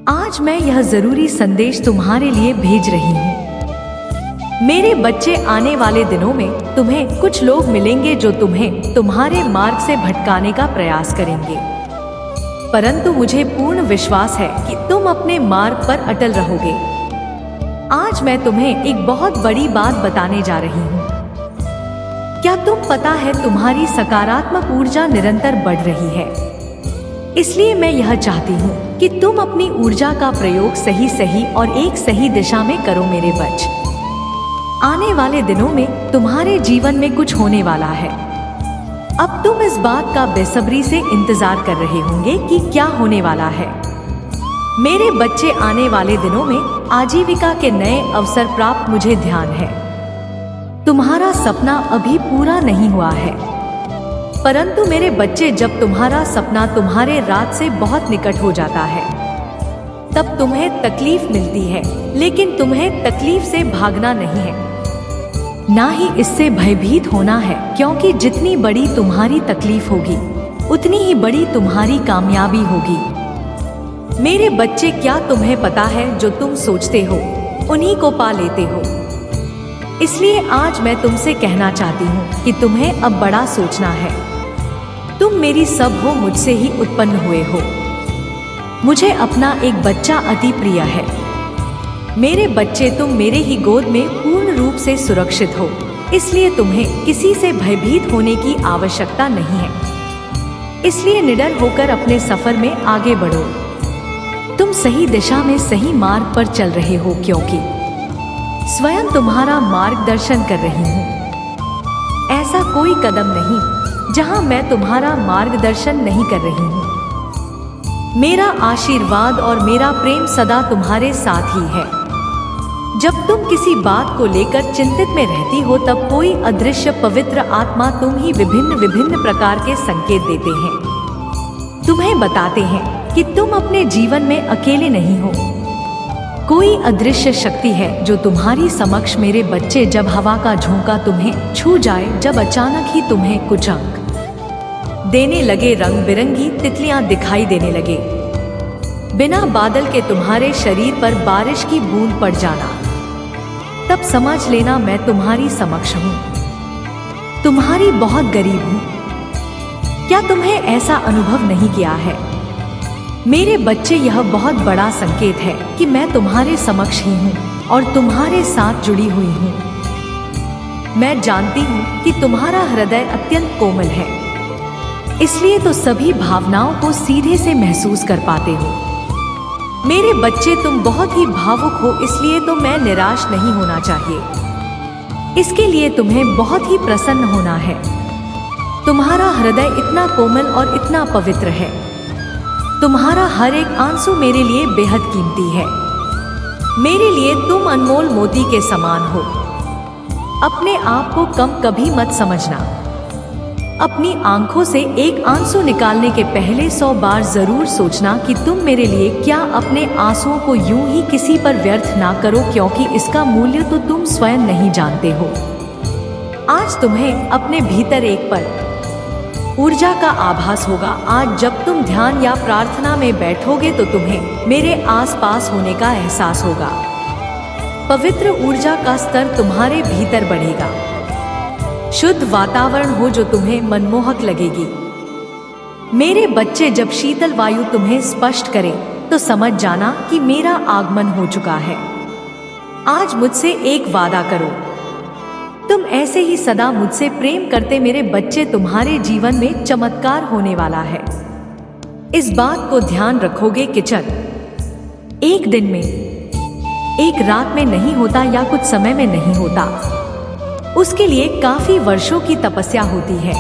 आज मैं यह जरूरी संदेश तुम्हारे लिए भेज रही हूँ। मेरे बच्चे, आने वाले दिनों में तुम्हें कुछ लोग मिलेंगे जो तुम्हें तुम्हारे मार्ग से भटकाने का प्रयास करेंगे, परंतु मुझे पूर्ण विश्वास है कि तुम अपने मार्ग पर अटल रहोगे। आज मैं तुम्हें एक बहुत बड़ी बात बताने जा रही हूँ। क्या तुम पता है, तुम्हारी सकारात्मक ऊर्जा निरंतर बढ़ रही है। इसलिए मैं यह चाहती हूँ कि तुम अपनी ऊर्जा का प्रयोग सही और एक सही दिशा में करो मेरे बच्च। आने वाले दिनों में तुम्हारे जीवन में कुछ होने वाला है। अब तुम इस बात का बेसब्री से इंतजार कर रहे होंगे कि क्या होने वाला है। मेरे बच्चे, आने वाले दिनों में आजीविका के नए अवसर प्राप्त मुझे ध्यान है। तुम्हारा सपना अभी पूरा नहीं हुआ है, परंतु मेरे बच्चे, जब तुम्हारा सपना तुम्हारे रात से बहुत निकट हो जाता है तब तुम्हें तकलीफ मिलती है, लेकिन तुम्हें तकलीफ से भागना नहीं है, ना ही इससे भयभीत होना है, क्योंकि जितनी बड़ी तुम्हारी तकलीफ होगी उतनी ही बड़ी तुम्हारी कामयाबी होगी। मेरे बच्चे, क्या तुम्हें पता है, जो तुम सोचते हो उन्हीं को पा लेते हो। इसलिए आज मैं तुमसे कहना चाहती हूँ कि तुम्हें अब बड़ा सोचना है। तुम मेरी सब हो, मुझसे ही उत्पन्न हुए हो। मुझे अपना एक बच्चा अति प्रिय है। मेरे बच्चे, तुम मेरे ही गोद में पूर्ण रूप से सुरक्षित हो, इसलिए तुम्हें किसी से भयभीत होने की आवश्यकता नहीं है। इसलिए निडर होकर अपने सफर में आगे बढ़ो। तुम सही दिशा में, सही मार्ग पर चल रहे हो, क्योंकि स्वयं तुम्हारा मार्गदर्शन कर रही हूँ। ऐसा कोई कदम नहीं जहाँ मैं तुम्हारा मार्गदर्शन नहीं कर रही हूँ। मेरा आशीर्वाद और मेरा प्रेम सदा तुम्हारे साथ ही है। जब तुम किसी बात को लेकर चिंतित में रहती हो, तब कोई अदृश्य पवित्र आत्मा तुम ही विभिन्न प्रकार के संकेत देते हैं, तुम्हें बताते हैं कि तुम अपने जीवन में अकेले नहीं हो। कोई अदृश्य शक्ति है जो तुम्हारी समक्ष, मेरे बच्चे, जब हवा का झोंका तुम्हें छू जाए, जब अचानक ही तुम्हें कुछ अंक देने लगे, रंग बिरंगी तितलियां दिखाई देने लगे, बिना बादल के तुम्हारे शरीर पर बारिश की बूंद पड़ जाना, तब समझ लेना मैं तुम्हारी समक्ष हूँ, तुम्हारी बहुत गरीब हूँ। क्या तुम्हें ऐसा अनुभव नहीं किया है? मेरे बच्चे, यह बहुत बड़ा संकेत है कि मैं तुम्हारे समक्ष ही हूँ और तुम्हारे साथ जुड़ी हुई हूँ। मैं जानती हूँ कि तुम्हारा हृदय अत्यंत कोमल है, इसलिए तो सभी भावनाओं को सीधे से महसूस कर पाते हो। मेरे बच्चे, तुम बहुत ही भावुक हो, इसलिए तो मैं निराश नहीं होना चाहिए। इसके लिए तुम्हें बहुत ही प्रसन्न होना है। तुम्हारा हृदय इतना कोमल और इतना पवित्र है। तुम्हारा हर एक आंसू मेरे लिए बेहद कीमती है। मेरे लिए तुम अनमोल मोती के समान हो। अपने आप को कम कभी मत समझना। अपनी आंखों से एक आंसू निकालने के पहले 100 बार जरूर सोचना कि तुम मेरे लिए क्या। अपने आंसुओं को यूं ही किसी पर व्यर्थ ना करो, क्योंकि इसका मूल्य तो तुम स्वयं नहीं जानते हो। आज तुम्हें अपने भीतर एक पल ऊर्जा का आभास होगा। आज जब तुम ध्यान या प्रार्थना में बैठोगे तो तुम्हें मेरे आसपास होने का एहसास होगा। पवित्र ऊर्जा का स्तर तुम्हारे भीतर बढ़ेगा। शुद्ध वातावरण हो जो तुम्हें मनमोहक लगेगी। मेरे बच्चे, जब शीतल वायु तुम्हें स्पष्ट करे तो समझ जाना कि मेरा आगमन हो चुका है। आज मुझसे एक वादा करो। तुम ऐसे ही सदा मुझसे प्रेम करते मेरे बच्चे, तुम्हारे जीवन में चमत्कार होने वाला है। इस बात को ध्यान रखोगे कि एक दिन में, एक रात में नहीं होता या कुछ समय में नहीं होता, उसके लिए काफी वर्षों की तपस्या होती है।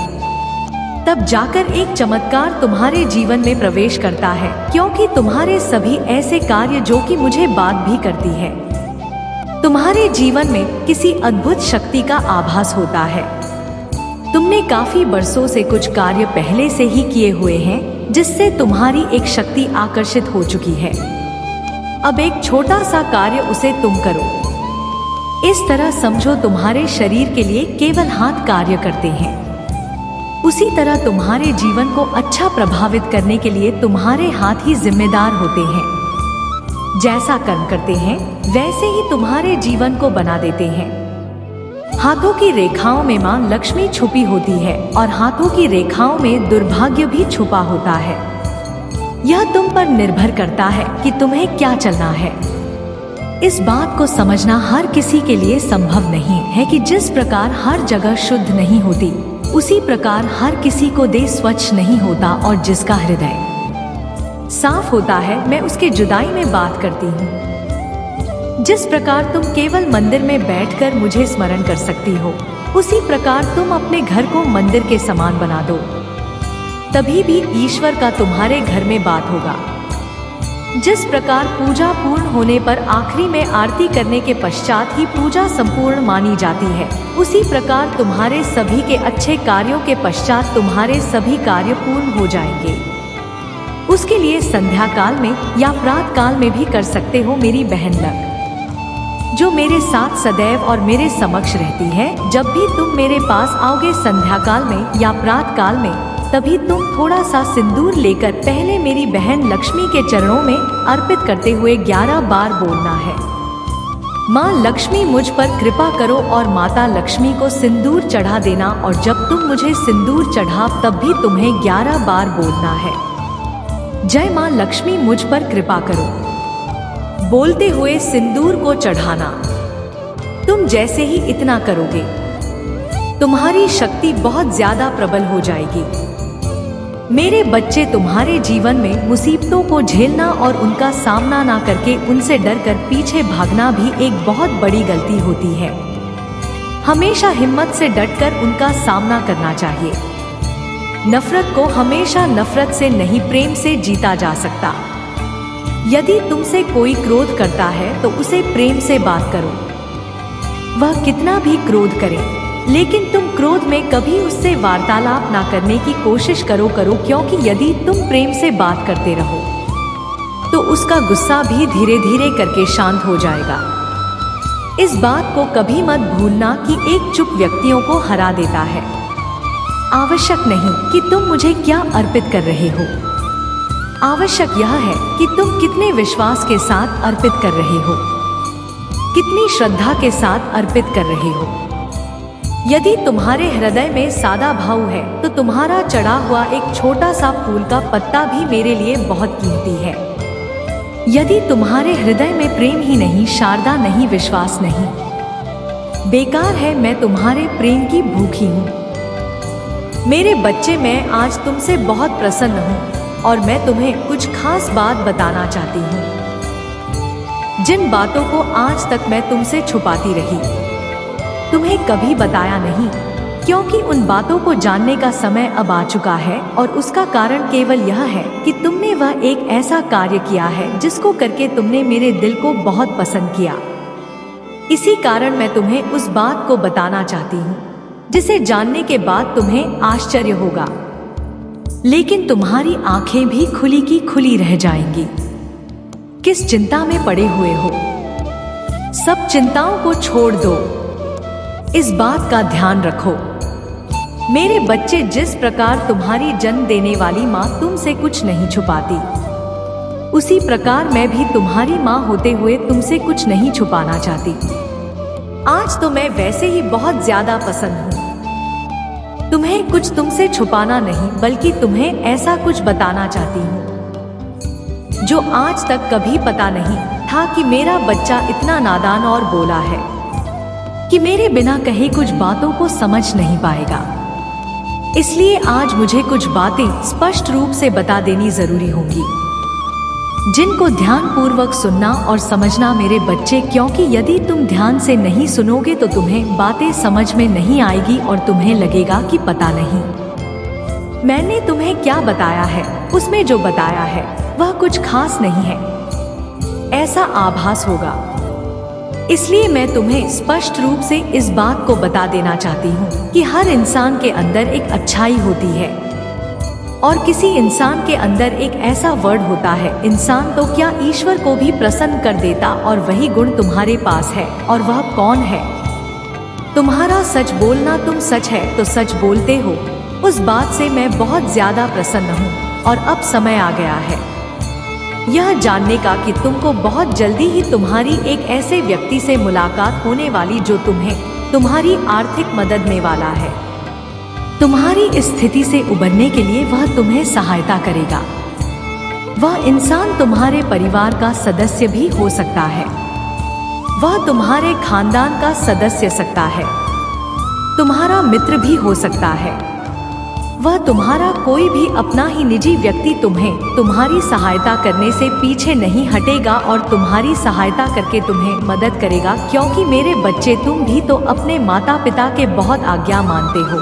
तब जाकर एक चमत्कार तुम्हारे जीवन में प्रवेश करता है, क्योंकि तुम्हारे सभी ऐसे कार्य जो कि मुझे बात भी करती है, तुम्हारे जीवन में किसी अद्भुत शक्ति का आभास होता है। तुमने काफी बरसों से कुछ कार्य पहले से ही किए हुए हैं, जिससे तुम्हारी एक शक्ति आकर्षित हो चुकी है। अब एक छोटा सा कार्य, उसे तुम करो। इस तरह समझो, तुम्हारे शरीर के लिए केवल हाथ कार्य करते हैं, उसी तरह तुम्हारे जीवन को अच्छा प्रभावित करने के लिए तुम्हारे हाथ ही जिम्मेदार होते हैं। जैसा कर्म करते हैं वैसे ही तुम्हारे जीवन को बना देते हैं। हाथों की रेखाओं में माँ लक्ष्मी छुपी होती है और हाथों की रेखाओं में दुर्भाग्य भी छुपा होता है। यह तुम पर निर्भर करता है कि तुम्हें क्या चलना है। इस बात को समझना हर किसी के लिए संभव नहीं है कि जिस प्रकार हर जगह शुद्ध नहीं होती, उसी प्रकार हर किसी को देह स्वच्छ नहीं होता, और जिसका हृदय साफ होता है मैं उसके जुदाई में बात करती हूँ। जिस प्रकार तुम केवल मंदिर में बैठकर मुझे स्मरण कर सकती हो, उसी प्रकार तुम अपने घर को मंदिर के समान बना दो, तभी भी ईश्वर का तुम्हारे घर में बात होगा। जिस प्रकार पूजा पूर्ण होने पर आखिरी में आरती करने के पश्चात ही पूजा संपूर्ण मानी जाती है, उसी प्रकार तुम्हारे सभी के अच्छे कार्यों के पश्चात तुम्हारे सभी कार्य पूर्ण हो जाएंगे। उसके लिए संध्या काल में या प्रातः काल में भी कर सकते हो मेरी बहन लक, जो मेरे साथ सदैव और मेरे समक्ष रहती है। जब भी तुम मेरे पास आओगे संध्या काल में या प्रातः काल में, तभी तुम थोड़ा सा सिंदूर लेकर पहले मेरी बहन लक्ष्मी के चरणों में अर्पित करते हुए 11 बार बोलना है, माँ लक्ष्मी मुझ पर कृपा करो, और माता लक्ष्मी को सिंदूर चढ़ा देना। और जब तुम मुझे सिंदूर चढ़ाओ तब भी तुम्हें 11 बार बोलना है, जय माँ लक्ष्मी मुझ पर कृपा करो, बोलते हुए सिंदूर को चढ़ाना। तुम जैसे ही इतना करोगे, तुम्हारी शक्ति बहुत ज्यादा प्रबल हो जाएगी। मेरे बच्चे, तुम्हारे जीवन में मुसीबतों को झेलना और उनका सामना ना करके उनसे डरकर पीछे भागना भी एक बहुत बड़ी गलती होती है। हमेशा हिम्मत से डटकर उनका सामना करना चाहिए। नफरत को हमेशा नफरत से नहीं, प्रेम से जीता जा सकता। यदि तुमसे कोई क्रोध करता है तो उसे प्रेम से बात करो, वह कितना भी क्रोध करे, लेकिन तुम क्रोध में कभी उससे वार्तालाप ना करने की कोशिश करो, क्योंकि यदि तुम प्रेम से बात करते रहो तो उसका गुस्सा भी धीरे धीरे करके शांत हो जाएगा। इस बात को कभी मत भूलना कि एक चुप व्यक्तियों को हरा देता है। आवश्यक नहीं कि तुम मुझे क्या अर्पित कर रहे हो, आवश्यक यह है कि तुम कितने विश्वास के साथ अर्पित कर रहे हो, कितनी श्रद्धा के साथ अर्पित कर रहे हो। यदि तुम्हारे हृदय में सादा भाव है तो तुम्हारा चढ़ा हुआ एक छोटा सा फूल का पत्ता भी मेरे लिए बहुत कीमती है। यदि तुम्हारे हृदय में प्रेम ही नहीं, शारदा नहीं, विश्वास नहीं, बेकार है। मैं तुम्हारे प्रेम की भूखी हूँ मेरे बच्चे। मैं आज तुमसे बहुत प्रसन्न हूँ और मैं तुम्हें कुछ खास बात बताना चाहती हूँ, जिन बातों को आज तक मैं तुमसे छुपाती रही, तुम्हें कभी बताया नहीं, क्योंकि उन बातों को जानने का समय अब आ चुका है। और उसका कारण केवल यह है कि तुमने वह एक ऐसा कार्य किया है जिसको करके तुमने मेरे दिल को बहुत पसंद किया। इसी कारण मैं तुम्हें उस बात को बताना चाहती हूँ जिसे जानने के बाद तुम्हें आश्चर्य होगा, लेकिन तुम्हारी आंखें भी खुली की खुली रह जाएंगी। किस चिंता में पड़े हुए हो? सब चिंताओं को छोड़ दो, इस बात का ध्यान रखो। मेरे बच्चे, जिस प्रकार तुम्हारी जन्म देने वाली माँ तुमसे कुछ नहीं छुपाती, उसी प्रकार मैं भी तुम्हारी माँ होते हुए तुमसे कुछ नहीं छुपाना चाहती। आज तो मैं वैसे ही बहुत ज्यादा पसंद हूँ। तुम्हें कुछ तुमसे छुपाना नहीं, बल्कि तुम्हें ऐसा कुछ बताना चाहती हूँ जो आज तक कभी पता नहीं था कि मेरा बच्चा इतना नादान और बोला है कि मेरे बिना कहे कुछ बातों को समझ नहीं पाएगा। इसलिए आज मुझे कुछ बातें स्पष्ट रूप से बता देनी जरूरी होंगी, जिनको ध्यान पूर्वक सुनना और समझना मेरे बच्चे, क्योंकि यदि तुम ध्यान से नहीं सुनोगे तो तुम्हें बातें समझ में नहीं आएगी और तुम्हें लगेगा कि पता नहीं मैंने तुम्हें क्या बताया है। उसमें जो बताया है वह कुछ खास नहीं है, ऐसा आभास होगा। इसलिए मैं तुम्हें स्पष्ट रूप से इस बात को बता देना चाहती हूँ कि हर इंसान के अंदर एक अच्छाई होती है और किसी इंसान के अंदर एक ऐसा वर्ड होता है। इंसान तो क्या, ईश्वर को भी प्रसन्न कर देता, और वही गुण तुम्हारे पास है। और वह कौन है? तुम्हारा सच बोलना। तुम सच है तो सच बोलते हो, उस बात से मैं बहुत ज्यादा प्रसन्न हूँ। और अब समय आ गया है यह जानने का कि तुमको बहुत जल्दी ही तुम्हारी एक ऐसे व्यक्ति से मुलाकात होने वाली जो तुम्हें तुम्हारी आर्थिक मदद में वाला है। तुम्हारी इस स्थिति से उबरने के लिए वह तुम्हें सहायता करेगा। वह इंसान तुम्हारे परिवार का सदस्य भी हो सकता है। वह तुम्हारे खानदान का सदस्य सकता है, तुम्हारा मित्र भी हो सकता है। वह तुम्हारा कोई भी अपना ही निजी व्यक्ति तुम्हें तुम्हारी सहायता करने से पीछे नहीं हटेगा और तुम्हारी सहायता करके तुम्हें मदद करेगा, क्योंकि मेरे बच्चे तुम भी तो अपने माता पिता के बहुत आज्ञा मानते हो,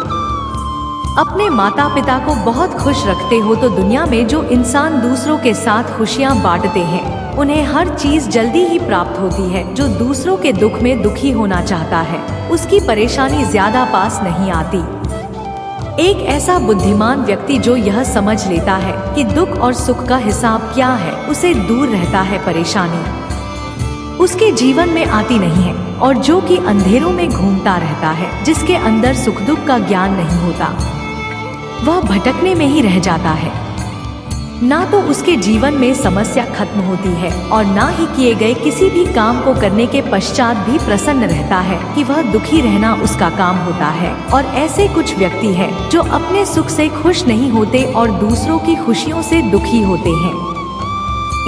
अपने माता पिता को बहुत खुश रखते हो। तो दुनिया में जो इंसान दूसरों के साथ खुशियां बांटते हैं उन्हें हर चीज जल्दी ही प्राप्त होती है। जो दूसरों के दुख में दुखी होना चाहता है उसकी परेशानी ज्यादा पास नहीं आती। एक ऐसा बुद्धिमान व्यक्ति जो यह समझ लेता है कि दुख और सुख का हिसाब क्या है, उसे दूर रहता है परेशानी, उसके जीवन में आती नहीं है। और जो कि अंधेरों में घूमता रहता है, जिसके अंदर सुख दुख का ज्ञान नहीं होता, वह भटकने में ही रह जाता है। ना तो उसके जीवन में समस्या खत्म होती है और ना ही किए गए किसी भी काम को करने के पश्चात भी प्रसन्न रहता है कि वह दुखी रहना उसका काम होता है। और ऐसे कुछ व्यक्ति हैं जो अपने सुख से खुश नहीं होते और दूसरों की खुशियों से दुखी होते हैं।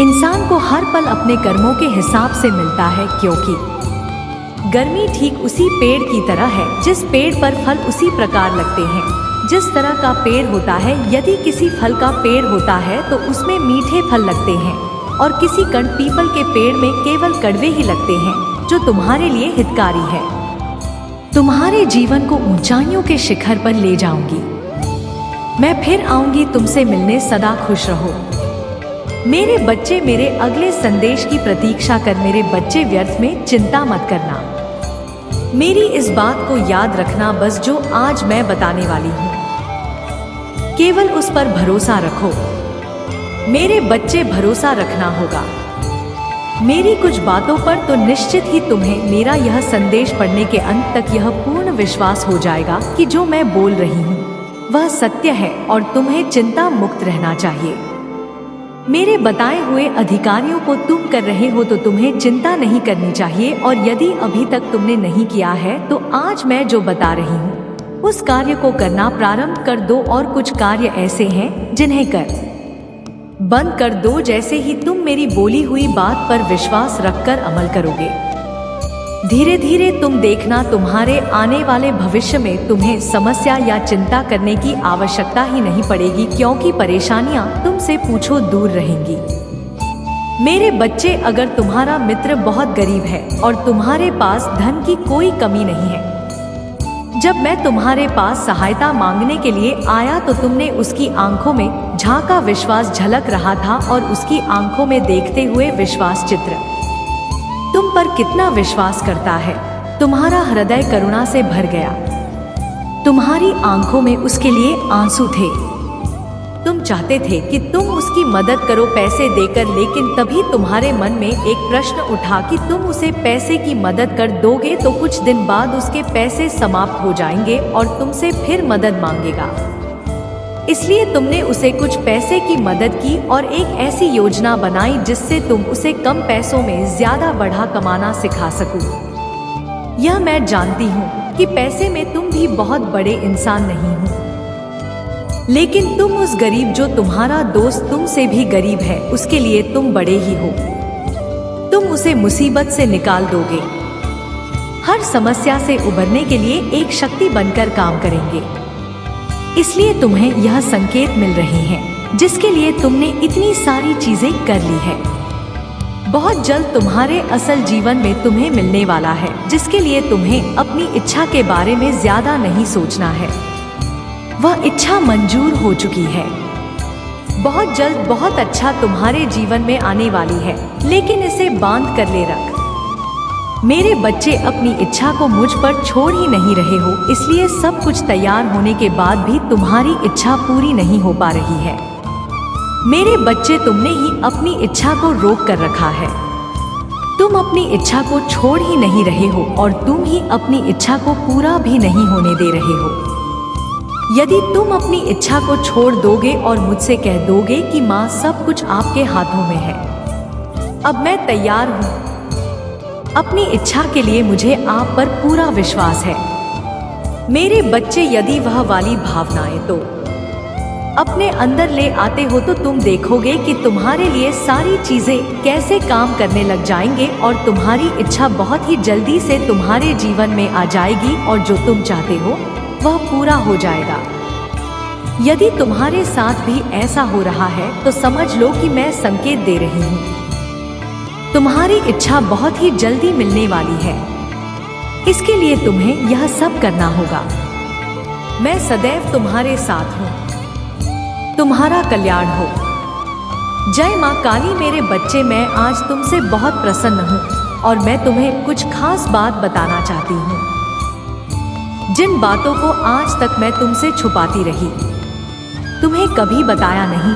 इंसान को हर पल अपने कर्मों के हिसाब से मिलता है, क्योंकि गर्मी ठीक उसी पेड़ की तरह है जिस पेड़ पर फल उसी प्रकार लगते हैं जिस तरह का पेड़ होता है। यदि किसी फल का पेड़ होता है तो उसमें मीठे फल लगते हैं और किसी कण पीपल के पेड़ में केवल कड़वे ही लगते हैं, जो तुम्हारे लिए हितकारी है। तुम्हारे जीवन को ऊंचाइयों के शिखर पर ले जाऊंगी। मैं फिर आऊंगी तुमसे मिलने, सदा खुश रहो मेरे बच्चे। मेरे अगले संदेश की प्रतीक्षा कर मेरे बच्चे, व्यर्थ में चिंता मत करना। मेरी इस बात को याद रखना बस, जो आज मैं बताने वाली हूँ केवल उस पर भरोसा रखो मेरे बच्चे, भरोसा रखना होगा मेरी कुछ बातों पर। तो निश्चित ही तुम्हें मेरा यह संदेश पढ़ने के अंत तक यह पूर्ण विश्वास हो जाएगा कि जो मैं बोल रही हूँ वह सत्य है और तुम्हें चिंता मुक्त रहना चाहिए। मेरे बताए हुए अधिकारियों को तुम कर रहे हो तो तुम्हें चिंता नहीं करनी चाहिए। और यदि अभी तक तुमने नहीं किया है तो आज मैं जो बता रही हूँ उस कार्य को करना प्रारंभ कर दो। और कुछ कार्य ऐसे हैं जिन्हें कर बंद कर दो जैसे ही तुम मेरी बोली हुई बात पर विश्वास रखकर अमल करोगे। धीरे धीरे तुम देखना, तुम्हारे आने वाले भविष्य में तुम्हें समस्या या चिंता करने की आवश्यकता ही नहीं पड़ेगी, क्योंकि परेशानियां तुमसे पूछो दूर रहेंगी। मेरे बच्चे, अगर तुम्हारा मित्र बहुत गरीब है और तुम्हारे पास धन की कोई कमी नहीं है, जब मैं तुम्हारे पास सहायता मांगने के लिए आया तो तुमने उसकी आंखों में झांका विश्वास झलक रहा था और उसकी आंखों में देखते हुए विश्वास चित्र तुम पर कितना विश्वास करता है। तुम्हारा हृदय करुणा से भर गया। तुम्हारी आंखों में उसके लिए आंसू थे। तुम चाहते थे कि तुम उसकी मदद करो पैसे देकर, लेकिन तभी तुम्हारे मन में एक प्रश्न उठा कि तुम उसे पैसे की मदद कर दोगे तो कुछ दिन बाद उसके पैसे समाप्त हो जाएंगे और तुमसे फिर मदद मांगेगा। इसलिए तुमने उसे कुछ पैसे की मदद की और एक ऐसी योजना बनाई जिससे तुम उसे कम पैसों में ज्यादा बढ़ा कमाना सिखा सको। यह मैं जानती हूँ कि पैसे में तुम भी बहुत बड़े इंसान नहीं हो, लेकिन तुम उस गरीब जो तुम्हारा दोस्त तुमसे भी गरीब है उसके लिए तुम बड़े ही हो। तुम उसे मुसीबत से निकाल दोगे, हर समस्या से उबरने के लिए एक शक्ति बनकर काम करेंगे। इसलिए तुम्हें यह संकेत मिल रहे हैं जिसके लिए तुमने इतनी सारी चीजें कर ली है। बहुत जल्द तुम्हारे असल जीवन में तुम्हें मिलने वाला है जिसके लिए तुम्हें अपनी इच्छा के बारे में ज्यादा नहीं सोचना है। वह इच्छा मंजूर हो चुकी है। बहुत जल्द बहुत अच्छा तुम्हारे जीवन में आने वाली है, लेकिन इसे बांध कर ले रख। मेरे बच्चे, अपनी इच्छा को मुझ पर छोड़ ही नहीं रहे हो, इसलिए सब कुछ तैयार होने के बाद भी तुम्हारी इच्छा पूरी नहीं हो पा रही है। मेरे बच्चे, तुमने ही अपनी इच्छा को रोक कर रखा है। तुम अपनी इच्छा को छोड़ ही नहीं रहे हो और तुम ही अपनी इच्छा को पूरा भी नहीं होने दे रहे हो। यदि तुम अपनी इच्छा को छोड़ दोगे और मुझसे कह दोगे कि माँ सब कुछ आपके हाथों में है, अब मैं तैयार हूँ। अपनी इच्छा के लिए मुझे आप पर पूरा विश्वास है। मेरे बच्चे, यदि वह वाली भावनाएं तो अपने अंदर ले आते हो तो तुम देखोगे कि तुम्हारे लिए सारी चीजें कैसे काम करने लग जाएंगे और तुम्हारी इच्छा बहुत ही जल्दी से तुम्हारे जीवन में आ जाएगी और जो तुम चाहते हो वह पूरा हो जाएगा। यदि तुम्हारे साथ भी ऐसा हो रहा है तो समझ लो कि मैं संकेत दे रही हूँ। तुम्हारी इच्छा बहुत ही जल्दी मिलने वाली है। इसके लिए तुम्हें यह सब करना होगा। मैं सदैव तुम्हारे साथ हूँ। तुम्हारा कल्याण हो। जय माँ काली। मेरे बच्चे, मैं आज तुमसे बहुत प्रसन्न हूँ और मैं तुम्हें कुछ खास बात बताना चाहती हूँ, जिन बातों को आज तक मैं तुमसे छुपाती रही, तुम्हें कभी बताया नहीं,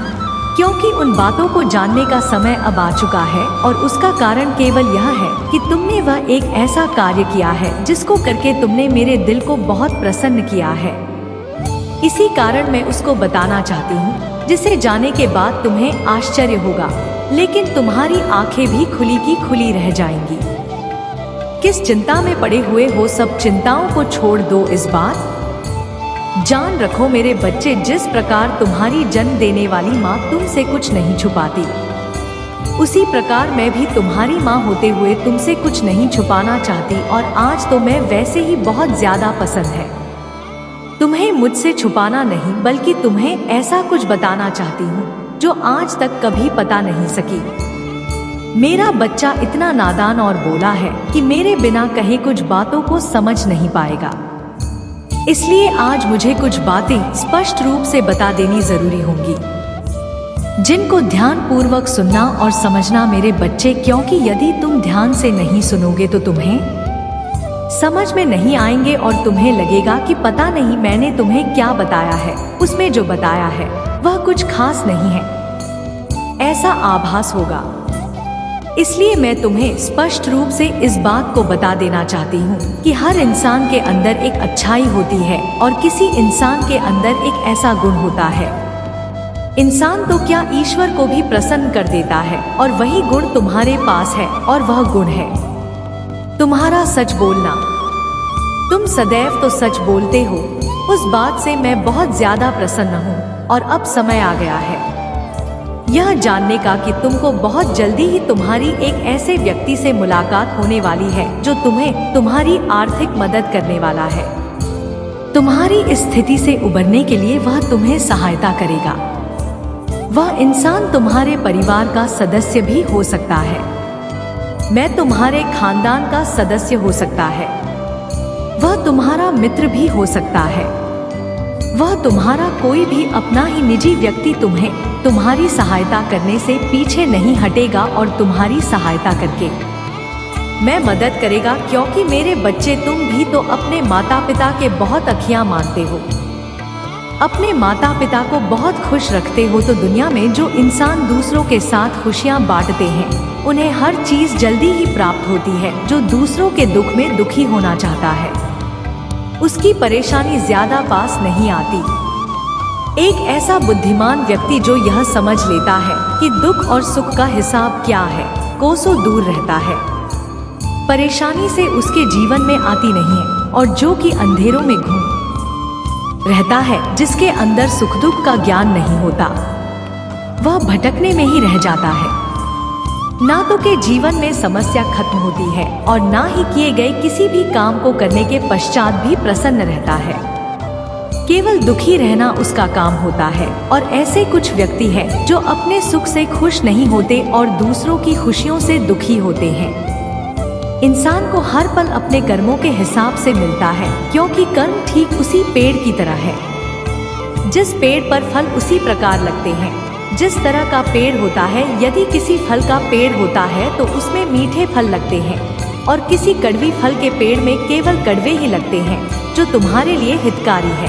क्योंकि उन बातों को जानने का समय अब आ चुका है और उसका कारण केवल यह है कि तुमने वह एक ऐसा कार्य किया है जिसको करके तुमने मेरे दिल को बहुत प्रसन्न किया है। इसी कारण मैं उसको बताना चाहती हूँ, जिसे जाने के बाद तुम्हें आश्चर्य होगा, लेकिन तुम्हारी आंखें भी खुली की खुली रह जाएंगी। किस चिंता में पड़े हुए हो, सब चिंताओं को छोड़ दो। इस बात जान रखो मेरे बच्चे, जिस प्रकार तुम्हारी जन्म देने वाली माँ तुमसे कुछ नहीं छुपाती, उसी प्रकार मैं भी तुम्हारी माँ होते हुए तुमसे कुछ नहीं छुपाना चाहती। और आज तो मैं वैसे ही बहुत ज्यादा पसंद है। तुम्हें मुझसे छुपाना नहीं, बल्कि तुम्हें ऐसा कुछ बताना चाहती हूँ जो आज तक कभी पता नहीं सकी। मेरा बच्चा इतना नादान और भोला है कि मेरे बिना कहे कुछ बातों को समझ नहीं पाएगा। इसलिए आज मुझे कुछ बातें स्पष्ट रूप से बता देनी जरूरी होंगी, जिनको ध्यान पूर्वक सुनना और समझना मेरे बच्चे, क्योंकि यदि तुम ध्यान से नहीं सुनोगे तो तुम्हें समझ में नहीं आएंगे और तुम्हें लगेगा कि पता नहीं मैंने तुम्हें क्या बताया है, उसमें जो बताया है वह कुछ खास नहीं है, ऐसा आभास होगा। इसलिए मैं तुम्हें स्पष्ट रूप से इस बात को बता देना चाहती हूँ कि हर इंसान के अंदर एक अच्छाई होती है और किसी इंसान के अंदर एक ऐसा गुण होता है। इंसान तो क्या, ईश्वर को भी प्रसन्न कर देता है और वही गुण तुम्हारे पास है और वह गुण है तुम्हारा सच बोलना। तुम सदैव तो सच बोलते हो, उस बात से मैं बहुत ज्यादा प्रसन्न हूँ। और अब समय आ गया है यह जानने का कि तुमको बहुत जल्दी ही तुम्हारी एक ऐसे व्यक्ति से मुलाकात होने वाली है जो तुम्हें तुम्हारी आर्थिक मदद करने वाला है। तुम्हारी इस स्थिति से उबरने के लिए वह तुम्हें सहायता करेगा। वह इंसान तुम्हारे परिवार का सदस्य भी हो सकता है, मैं तुम्हारे खानदान का सदस्य हो सकता है, वह तुम्हारा मित्र भी हो सकता है, वह तुम्हारा कोई भी अपना ही निजी व्यक्ति तुम्हें तुम्हारी सहायता करने से पीछे नहीं हटेगा और तुम्हारी सहायता करके मैं मदद करेगा। क्योंकि मेरे बच्चे, तुम भी तो अपने माता पिता के बहुत अखियां मानते हो, अपने माता पिता को बहुत खुश रखते हो। तो दुनिया में जो इंसान दूसरों के साथ खुशियां बांटते हैं उन्हें हर चीज जल्दी ही प्राप्त होती है। जो दूसरों के दुख में दुखी होना चाहता है उसकी परेशानी ज्यादा पास नहीं आती। एक ऐसा बुद्धिमान व्यक्ति जो यह समझ लेता है कि दुख और सुख का हिसाब क्या है, कोसों दूर रहता है, परेशानी से उसके जीवन में आती नहीं है। और जो कि अंधेरों में घूम रहता है, जिसके अंदर सुख दुख का ज्ञान नहीं होता, वह भटकने में ही रह जाता है। ना तो के जीवन में समस्या खत्म होती है और ना ही किए गए किसी भी काम को करने के पश्चात भी प्रसन्न रहता है। केवल दुखी रहना उसका काम होता है। और ऐसे कुछ व्यक्ति हैं जो अपने सुख से खुश नहीं होते और दूसरों की खुशियों से दुखी होते हैं। इंसान को हर पल अपने कर्मों के हिसाब से मिलता है, क्योंकि कर्म ठीक उसी पेड़ की तरह है। जिस पेड़ पर फल उसी प्रकार लगते हैं। जिस तरह का पेड़ होता है, यदि किसी फल का पेड़ होता है तो उसमें मीठे फल लगते हैं और किसी कड़वी फल के पेड़ में केवल कड़वे ही लगते हैं, जो तुम्हारे लिए हितकारी है।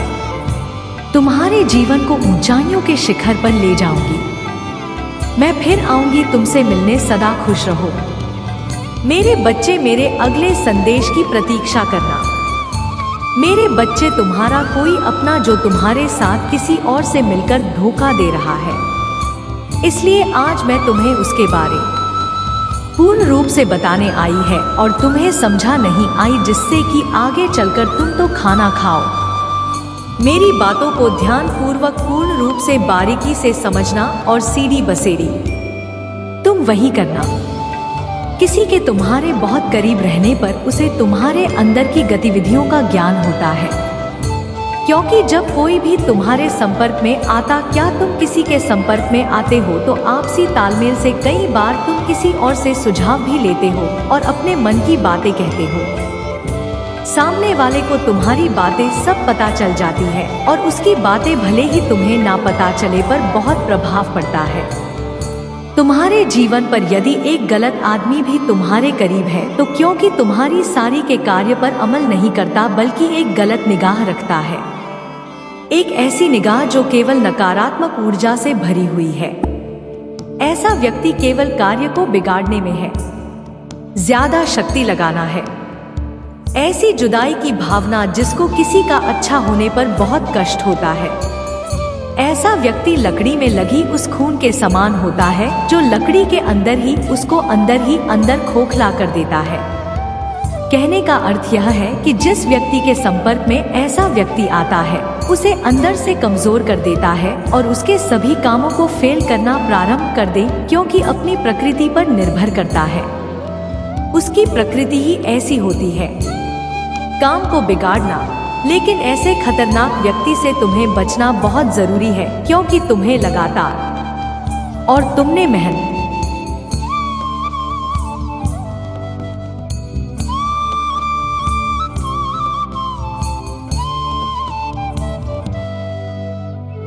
तुम्हारे जीवन को ऊंचाइयों के शिखर पर ले जाऊंगी। मैं फिर आऊंगी तुमसे मिलने, सदा खुश रहो मेरे बच्चे। मेरे अगले संदेश की प्रतीक्षा करना। मेरे बच्चे, तुम्हारा कोई अपना जो तुम्हारे साथ किसी और से मिलकर धोखा दे रहा है, इसलिए आज मैं तुम्हें उसके बारे पूर्ण रूप से बताने आई है और तुम्हें समझा नहीं आई, जिससे कि आगे चलकर तुम तो खाना खाओ। मेरी बातों को ध्यान पूर्वक पूर्ण रूप से बारीकी से समझना और सीढ़ी बसेड़ी तुम वही करना। किसी के तुम्हारे बहुत करीब रहने पर उसे तुम्हारे अंदर की गतिविधियों का ज्ञान होता है, क्योंकि जब कोई भी तुम्हारे संपर्क में आता, क्या तुम किसी के संपर्क में आते हो तो आपसी तालमेल से कई बार तुम किसी और से सुझाव भी लेते हो और अपने मन की बातें कहते हो। सामने वाले को तुम्हारी बातें सब पता चल जाती है और उसकी बातें भले ही तुम्हें ना पता चले पर बहुत प्रभाव पड़ता है तुम्हारे जीवन पर। यदि एक गलत आदमी भी तुम्हारे करीब है तो क्योंकि तुम्हारी सारी के कार्य पर अमल नहीं करता, बल्कि एक गलत निगाह रखता है, एक ऐसी निगाह जो केवल नकारात्मक ऊर्जा से भरी हुई है। ऐसा व्यक्ति केवल कार्य को बिगाड़ने में है, ज्यादा शक्ति लगाना है। ऐसी जुदाई की भावना जिसको किसी का अच्छा होने पर बहुत कष्ट होता है, ऐसा व्यक्ति लकड़ी में लगी उस खून के समान होता है जो लकड़ी के अंदर ही उसको अंदर खोखला कर देता है। कहने का अर्थ यह है कि जिस व्यक्ति के संपर्क में ऐसा व्यक्ति आता है उसे अंदर से कमजोर कर देता है और उसके सभी कामों को फेल करना प्रारंभ कर दे, क्योंकि अपनी प्रकृति पर निर्भर करता है। उसकी प्रकृति ही ऐसी होती है, काम को बिगाड़ना। लेकिन ऐसे खतरनाक व्यक्ति से तुम्हें बचना बहुत जरूरी है, क्योंकि तुम्हें लगातार और तुमने मेहनत